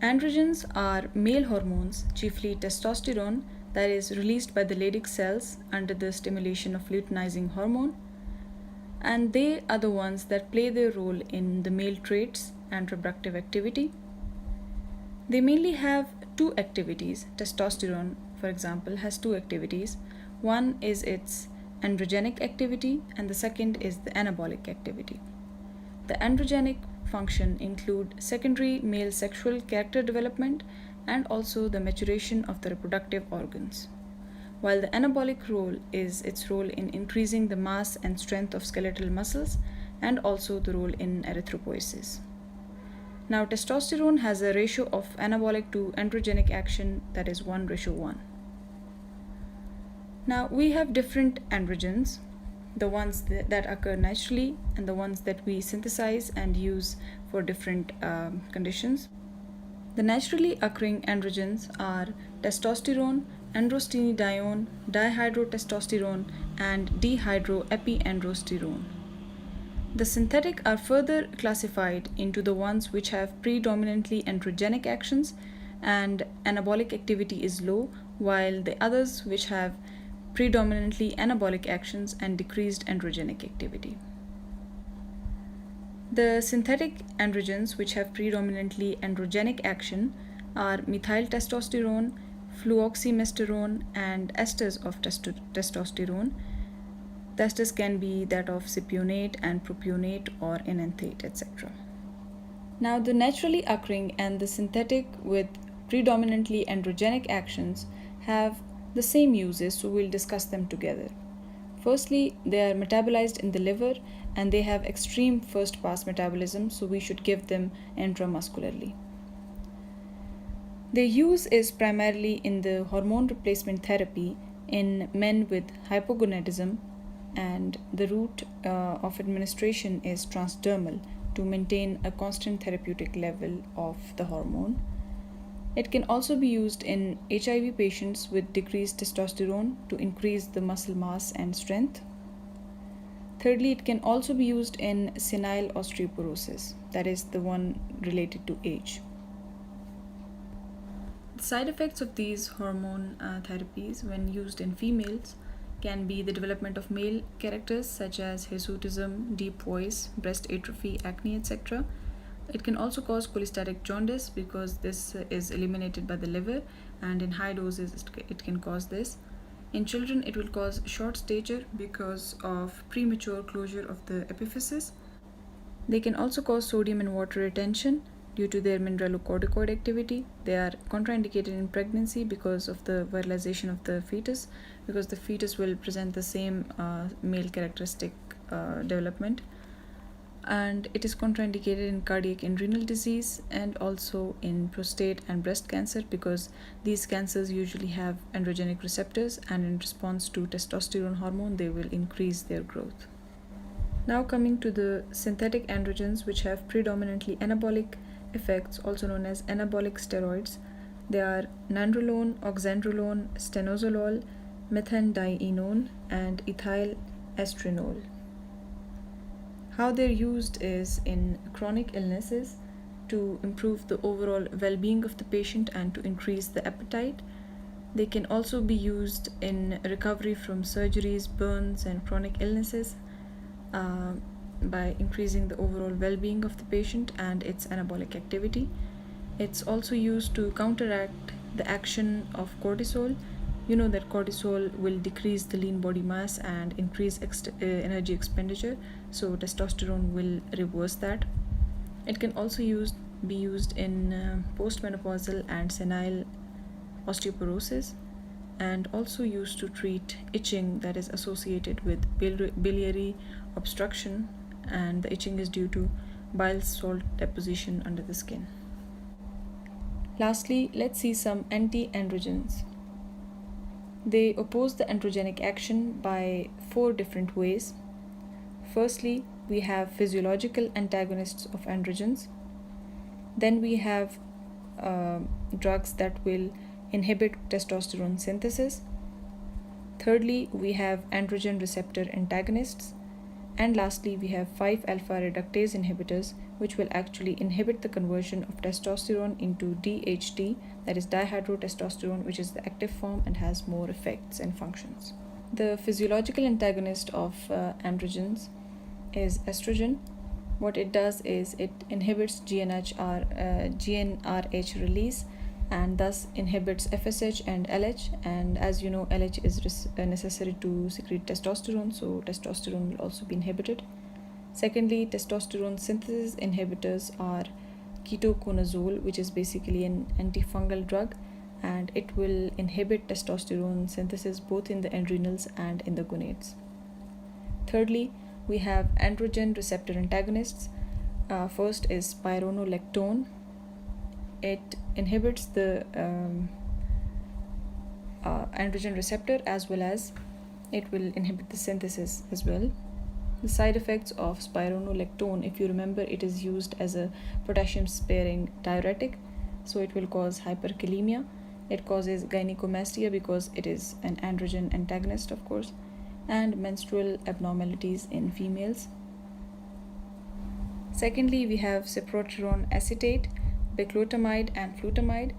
Androgens are male hormones, chiefly testosterone, that is released by the Leydig cells under the stimulation of luteinizing hormone, and they are the ones that play their role in the male traits and reproductive activity. They mainly have two activities. Testosterone, for example, has two activities. One is its androgenic activity, and the second is the anabolic activity. The androgenic function include secondary male sexual character development and also the maturation of the reproductive organs, while the anabolic role is its role in increasing the mass and strength of skeletal muscles and also the role in erythropoiesis. Now, testosterone has a ratio of anabolic to androgenic action that is 1:1. Now, we have different androgens, the ones that occur naturally and the ones that we synthesize and use for different conditions. The naturally occurring androgens are testosterone, androstenedione, dihydrotestosterone, and dihydroepiandrosterone. The synthetic are further classified into the ones which have predominantly androgenic actions and anabolic activity is low, while the others which have predominantly anabolic actions and decreased androgenic activity. The synthetic androgens which have predominantly androgenic action are methyl testosterone, fluoxymesterone, and esters of testosterone. The esters can be that of cypionate and propionate or enanthate, etc. Now, the naturally occurring and the synthetic with predominantly androgenic actions have the same uses, so we'll discuss them together. Firstly, they are metabolized in the liver and they have extreme first pass metabolism, so we should give them intramuscularly. Their use is primarily in the hormone replacement therapy in men with hypogonadism, and the route of administration is transdermal to maintain a constant therapeutic level of the hormone. It can also be used in HIV patients with decreased testosterone to increase the muscle mass and strength. Thirdly, it can also be used in senile osteoporosis, that is the one related to age. The side effects of these hormone therapies when used in females can be the development of male characters such as hirsutism, deep voice, breast atrophy, acne, etc. It can also cause cholestatic jaundice because this is eliminated by the liver, and in high doses it can cause this. In children, it will cause short stature because of premature closure of the epiphysis. They can also cause sodium and water retention due to their mineralocorticoid activity. They are contraindicated in pregnancy because of the virilization of the fetus, because the fetus will present the same male characteristic development. And it is contraindicated in cardiac and renal disease and also in prostate and breast cancer because these cancers usually have androgenic receptors, and in response to testosterone hormone they will increase their growth. Now coming to the synthetic androgens which have predominantly anabolic effects, also known as anabolic steroids. They are nandrolone, oxandrolone, stanozolol, methendienone, and ethyl estrenol. How they're used is in chronic illnesses to improve the overall well-being of the patient and to increase the appetite. They can also be used in recovery from surgeries, burns, and chronic illnesses by increasing the overall well-being of the patient and its anabolic activity. It's also used to counteract the action of cortisol. You know that cortisol will decrease the lean body mass and increase energy expenditure, so testosterone will reverse that. It can also be used in postmenopausal and senile osteoporosis, and also used to treat itching that is associated with biliary obstruction, and the itching is due to bile salt deposition under the skin. Lastly, let's see some anti-androgens. They oppose the androgenic action by 4 different ways. Firstly, we have physiological antagonists of androgens. Then we have drugs that will inhibit testosterone synthesis. Thirdly, we have androgen receptor antagonists. And lastly, we have 5-alpha reductase inhibitors, which will actually inhibit the conversion of testosterone into DHT, that is dihydrotestosterone, which is the active form and has more effects and functions. The physiological antagonist of androgens is estrogen. What it does is it inhibits GnRH release and thus inhibits FSH and LH. And as you know, LH is necessary to secrete testosterone, so testosterone will also be inhibited. Secondly, testosterone synthesis inhibitors are ketoconazole, which is basically an antifungal drug, and it will inhibit testosterone synthesis both in the adrenals and in the gonads. Thirdly, we have androgen receptor antagonists. First is spironolactone. It inhibits the androgen receptor, as well as it will inhibit the synthesis as well. The side effects of spironolactone, if you remember, it is used as a potassium sparing diuretic, so it will cause hyperkalemia. It causes gynecomastia because it is an androgen antagonist, of course, and menstrual abnormalities in females. Secondly, we have cyproterone acetate, beclotamide, and flutamide.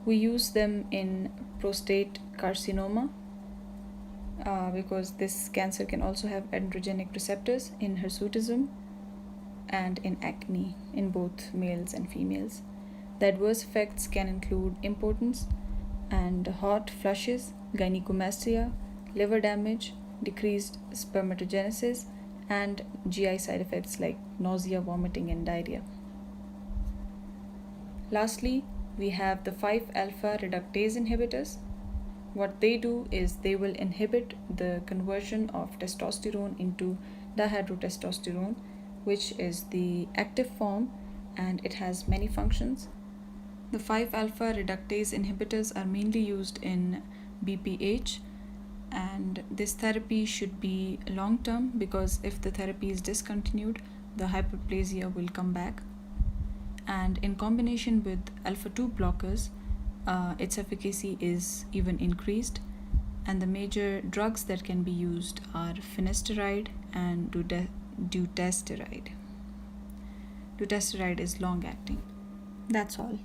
We use them in prostate carcinoma because this cancer can also have androgenic receptors, in hirsutism, and in acne in both males and females. The adverse effects can include impotence and hot flushes, gynecomastia, liver damage, decreased spermatogenesis, and GI side effects like nausea, vomiting, and diarrhea. Lastly, we have the 5-alpha reductase inhibitors. What they do is they will inhibit the conversion of testosterone into dihydrotestosterone, which is the active form, and it has many functions. The 5-alpha reductase inhibitors are mainly used in BPH, and this therapy should be long term because if the therapy is discontinued, the hyperplasia will come back. And in combination with alpha 2 blockers, its efficacy is even increased. And the major drugs that can be used are finasteride and dutasteride. Dutasteride is long acting. That's all.